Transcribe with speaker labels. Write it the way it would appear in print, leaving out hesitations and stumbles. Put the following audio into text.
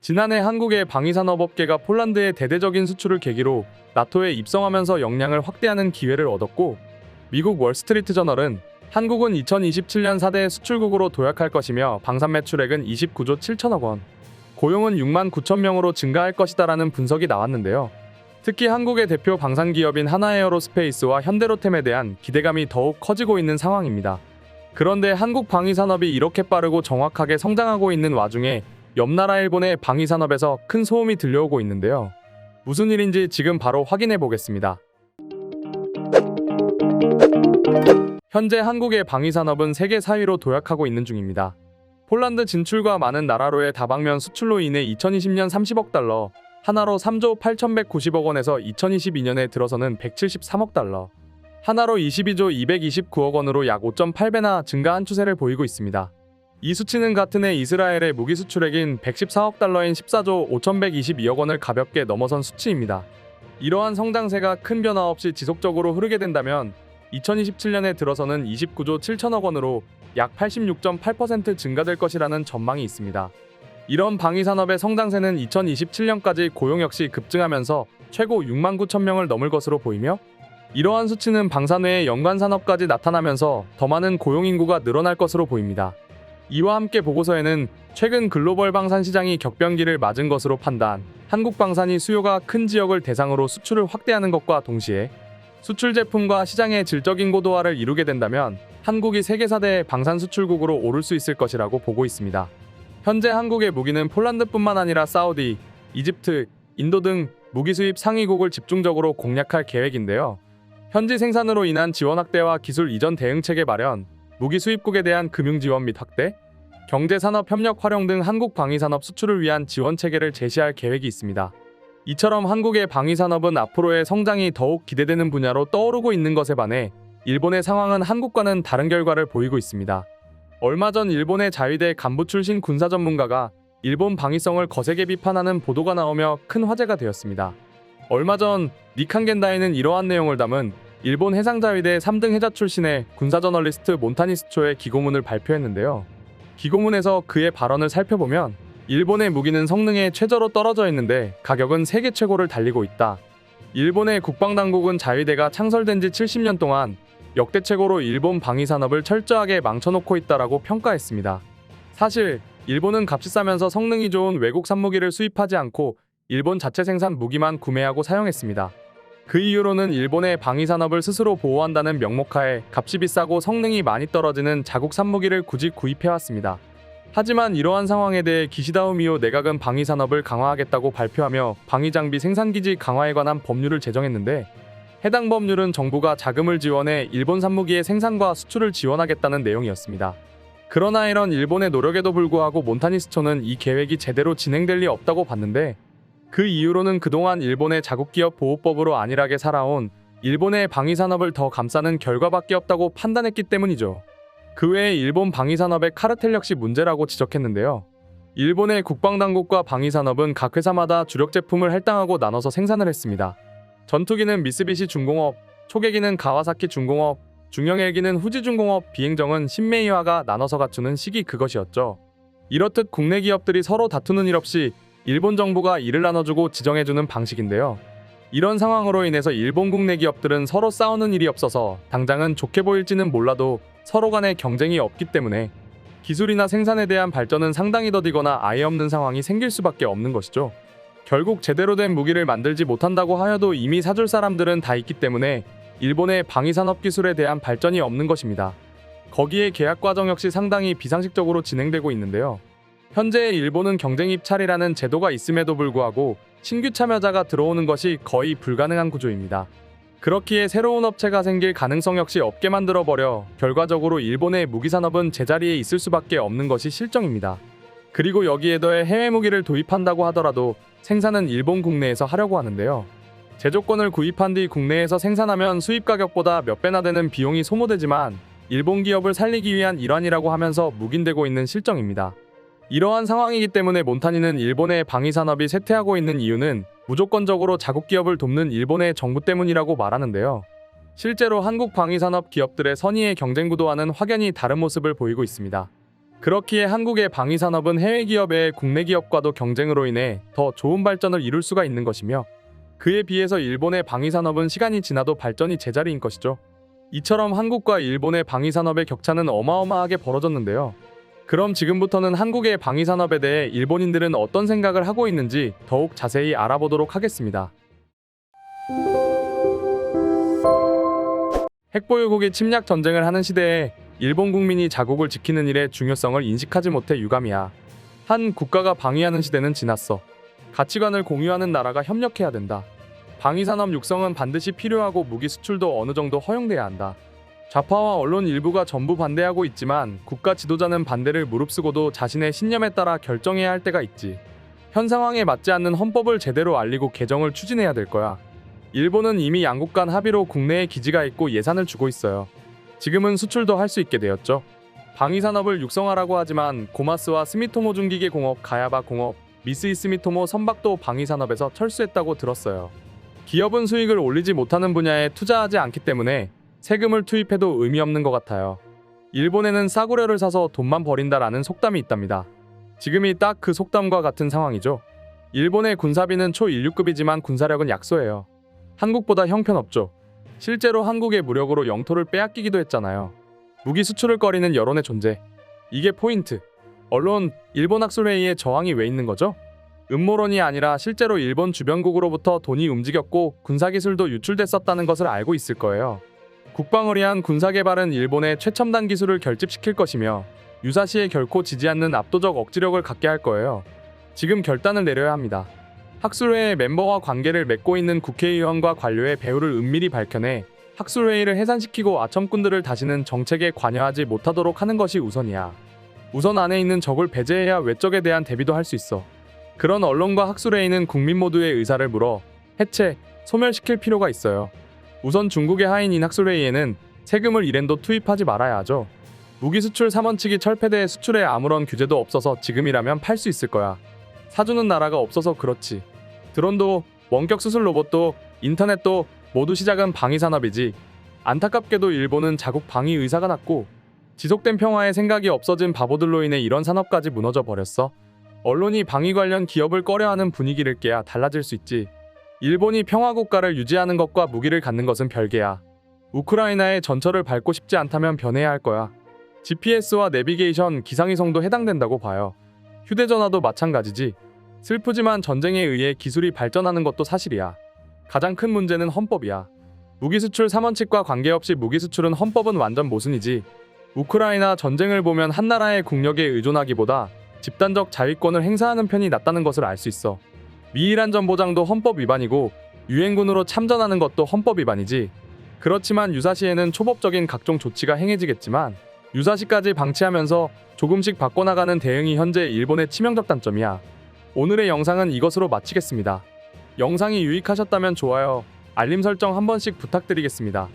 Speaker 1: 지난해 한국의 방위산업업계가 폴란드의 대대적인 수출을 계기로 나토에 입성하면서 역량을 확대하는 기회를 얻었고, 미국 월스트리트 저널은 한국은 2027년 4대 수출국으로 도약할 것이며 방산 매출액은 29조 7천억 원, 고용은 6만 9천 명으로 증가할 것이다라는 분석이 나왔는데요. 특히 한국의 대표 방산기업인 하나에어로스페이스와 현대로템에 대한 기대감이 더욱 커지고 있는 상황입니다. 그런데 한국 방위산업이 이렇게 빠르고 정확하게 성장하고 있는 와중에 옆나라 일본의 방위산업에서 큰 소음이 들려오고 있는데요. 무슨 일인지 지금 바로 확인해 보겠습니다. 현재 한국의 방위산업은 세계 4위로 도약하고 있는 중입니다. 폴란드 진출과 많은 나라로의 다방면 수출로 인해 2020년 30억 달러, 하나로 3조 8,190억 원에서 2022년에 들어서는 173억 달러, 하나로 22조 229억 원으로 약 5.8배나 증가한 추세를 보이고 있습니다. 이 수치는 같은 해 이스라엘의 무기 수출액인 114억 달러인 14조 5,122억 원을 가볍게 넘어선 수치입니다. 이러한 성장세가 큰 변화 없이 지속적으로 흐르게 된다면 2027년에 들어서는 29조 7천억 원으로 약 86.8% 증가될 것이라는 전망이 있습니다. 이런 방위산업의 성장세는 2027년까지 고용 역시 급증하면서 최고 6만 9천 명을 넘을 것으로 보이며, 이러한 수치는 방산 외의 연관산업까지 나타나면서 더 많은 고용인구가 늘어날 것으로 보입니다. 이와 함께 보고서에는 최근 글로벌 방산 시장이 격변기를 맞은 것으로 판단, 한국 방산이 수요가 큰 지역을 대상으로 수출을 확대하는 것과 동시에 수출 제품과 시장의 질적인 고도화를 이루게 된다면 한국이 세계 4대 방산 수출국으로 오를 수 있을 것이라고 보고 있습니다. 현재 한국의 무기는 폴란드뿐만 아니라 사우디, 이집트, 인도 등 무기 수입 상위국을 집중적으로 공략할 계획인데요. 현지 생산으로 인한 지원 확대와 기술 이전 대응체계 마련, 무기 수입국에 대한 금융 지원 및 확대, 경제산업 협력 활용 등 한국 방위산업 수출을 위한 지원 체계를 제시할 계획이 있습니다. 이처럼 한국의 방위산업은 앞으로의 성장이 더욱 기대되는 분야로 떠오르고 있는 것에 반해 일본의 상황은 한국과는 다른 결과를 보이고 있습니다. 얼마 전 일본의 자위대 간부 출신 군사 전문가가 일본 방위성을 거세게 비판하는 보도가 나오며 큰 화제가 되었습니다. 얼마 전 니칸겐다에는 이러한 내용을 담은 일본 해상자위대 3등 해자 출신의 군사 저널리스트 몬타니스초의 기고문을 발표했는데요. 기고문에서 그의 발언을 살펴보면 일본의 무기는 성능에 최저로 떨어져 있는데 가격은 세계 최고를 달리고 있다. 일본의 국방당국은 자위대가 창설된 지 70년 동안 역대 최고로 일본 방위산업을 철저하게 망쳐놓고 있다라고 평가했습니다. 사실 일본은 값이 싸면서 성능이 좋은 외국 산무기를 수입하지 않고 일본 자체 생산 무기만 구매하고 사용했습니다. 그 이유로는 일본의 방위산업을 스스로 보호한다는 명목하에 값이 비싸고 성능이 많이 떨어지는 자국 산무기를 굳이 구입해왔습니다. 하지만 이러한 상황에 대해 기시다 후미오 내각은 방위산업을 강화하겠다고 발표하며 방위장비 생산기지 강화에 관한 법률을 제정했는데, 해당 법률은 정부가 자금을 지원해 일본 산무기의 생산과 수출을 지원하겠다는 내용이었습니다. 그러나 이런 일본의 노력에도 불구하고 몬타니스초는 이 계획이 제대로 진행될 리 없다고 봤는데, 그 이유로는 그동안 일본의 자국기업 보호법으로 안일하게 살아온 일본의 방위산업을 더 감싸는 결과밖에 없다고 판단했기 때문이죠. 그 외에 일본 방위산업의 카르텔 역시 문제라고 지적했는데요. 일본의 국방당국과 방위산업은 각 회사마다 주력 제품을 할당하고 나눠서 생산을 했습니다. 전투기는 미쓰비시 중공업, 초계기는 가와사키 중공업, 중형헬기는 후지중공업, 비행정은 신메이와가 나눠서 갖추는 시기 그것이었죠. 이렇듯 국내 기업들이 서로 다투는 일 없이 일본 정부가 일을 나눠주고 지정해주는 방식인데요. 이런 상황으로 인해서 일본 국내 기업들은 서로 싸우는 일이 없어서 당장은 좋게 보일지는 몰라도 서로 간의 경쟁이 없기 때문에 기술이나 생산에 대한 발전은 상당히 더디거나 아예 없는 상황이 생길 수밖에 없는 것이죠. 결국 제대로 된 무기를 만들지 못한다고 하여도 이미 사줄 사람들은 다 있기 때문에 일본의 방위산업 기술에 대한 발전이 없는 것입니다. 거기에 계약 과정 역시 상당히 비상식적으로 진행되고 있는데요. 현재 일본은 경쟁 입찰이라는 제도가 있음에도 불구하고 신규 참여자가 들어오는 것이 거의 불가능한 구조입니다. 그렇기에 새로운 업체가 생길 가능성 역시 없게 만들어버려 결과적으로 일본의 무기산업은 제자리에 있을 수밖에 없는 것이 실정입니다. 그리고 여기에 더해 해외 무기를 도입한다고 하더라도 생산은 일본 국내에서 하려고 하는데요. 제조권을 구입한 뒤 국내에서 생산하면 수입 가격보다 몇 배나 되는 비용이 소모되지만 일본 기업을 살리기 위한 일환이라고 하면서 묵인되고 있는 실정입니다. 이러한 상황이기 때문에 몬타니는 일본의 방위산업이 쇠퇴하고 있는 이유는 무조건적으로 자국 기업을 돕는 일본의 정부 때문이라고 말하는데요. 실제로 한국 방위산업 기업들의 선의의 경쟁 구도와는 확연히 다른 모습을 보이고 있습니다. 그렇기에 한국의 방위 산업은 해외 기업의 국내 기업과도 경쟁으로 인해 더 좋은 발전을 이룰 수가 있는 것이며, 그에 비해서 일본의 방위 산업은 시간이 지나도 발전이 제자리인 것이죠. 이처럼 한국과 일본의 방위 산업의 격차는 어마어마하게 벌어졌는데요. 그럼 지금부터는 한국의 방위 산업에 대해 일본인들은 어떤 생각을 하고 있는지 더욱 자세히 알아보도록 하겠습니다. 핵보유국이 침략 전쟁을 하는 시대에 일본 국민이 자국을 지키는 일의 중요성을 인식하지 못해 유감이야. 한 국가가 방위하는 시대는 지났어. 가치관을 공유하는 나라가 협력해야 된다. 방위산업 육성은 반드시 필요하고 무기 수출도 어느 정도 허용돼야 한다. 좌파와 언론 일부가 전부 반대하고 있지만 국가 지도자는 반대를 무릅쓰고도 자신의 신념에 따라 결정해야 할 때가 있지. 현 상황에 맞지 않는 헌법을 제대로 알리고 개정을 추진해야 될 거야. 일본은 이미 양국 간 합의로 국내에 기지가 있고 예산을 주고 있어요. 지금은 수출도 할 수 있게 되었죠. 방위산업을 육성하라고 하지만 고마스와 스미토모 중기계 공업, 가야바 공업, 미쓰이 스미토모 선박도 방위산업에서 철수했다고 들었어요. 기업은 수익을 올리지 못하는 분야에 투자하지 않기 때문에 세금을 투입해도 의미 없는 것 같아요. 일본에는 싸구려를 사서 돈만 버린다라는 속담이 있답니다. 지금이 딱 그 속담과 같은 상황이죠. 일본의 군사비는 초1류급이지만 군사력은 약소해요. 한국보다 형편없죠. 실제로 한국의 무력으로 영토를 빼앗기기도 했잖아요. 무기 수출을 꺼리는 여론의 존재. 이게 포인트. 언론, 일본 학술회의에 저항이 왜 있는 거죠? 음모론이 아니라 실제로 일본 주변국으로부터 돈이 움직였고 군사기술도 유출됐었다는 것을 알고 있을 거예요. 국방을 위한 군사개발은 일본의 최첨단 기술을 결집시킬 것이며 유사시에 결코 지지 않는 압도적 억지력을 갖게 할 거예요. 지금 결단을 내려야 합니다. 학술회의 멤버와 관계를 맺고 있는 국회의원과 관료의 배후를 은밀히 밝혀내 학술회의를 해산시키고 아첨꾼들을 다시는 정책에 관여하지 못하도록 하는 것이 우선이야. 우선 안에 있는 적을 배제해야 외적에 대한 대비도 할 수 있어. 그런 언론과 학술회의는 국민 모두의 의사를 물어 해체, 소멸시킬 필요가 있어요. 우선 중국의 하인인 학술회의에는 세금을 1엔도 투입하지 말아야 하죠. 무기 수출 3원칙이 철폐돼 수출에 아무런 규제도 없어서 지금이라면 팔 수 있을 거야. 사주는 나라가 없어서 그렇지. 드론도, 원격 수술 로봇도, 인터넷도 모두 시작은 방위산업이지. 안타깝게도 일본은 자국 방위 의사가 낮고 지속된 평화의 생각이 없어진 바보들로 인해 이런 산업까지 무너져 버렸어. 언론이 방위 관련 기업을 꺼려하는 분위기를 깨야 달라질 수 있지. 일본이 평화국가를 유지하는 것과 무기를 갖는 것은 별개야. 우크라이나의 전철을 밟고 싶지 않다면 변해야 할 거야. GPS와 내비게이션, 기상위성도 해당된다고 봐요. 휴대전화도 마찬가지지. 슬프지만 전쟁에 의해 기술이 발전하는 것도 사실이야. 가장 큰 문제는 헌법이야. 무기수출 3원칙과 관계없이 무기수출은 헌법은 완전 모순이지. 우크라이나 전쟁을 보면 한 나라의 국력에 의존하기보다 집단적 자위권을 행사하는 편이 낫다는 것을 알 수 있어. 미일 안전보장도 헌법 위반이고 유엔군으로 참전하는 것도 헌법 위반이지. 그렇지만 유사시에는 초법적인 각종 조치가 행해지겠지만 유사시까지 방치하면서 조금씩 바꿔나가는 대응이 현재 일본의 치명적 단점이야. 오늘의 영상은 이것으로 마치겠습니다. 영상이 유익하셨다면 좋아요, 알림 설정 한 번씩 부탁드리겠습니다.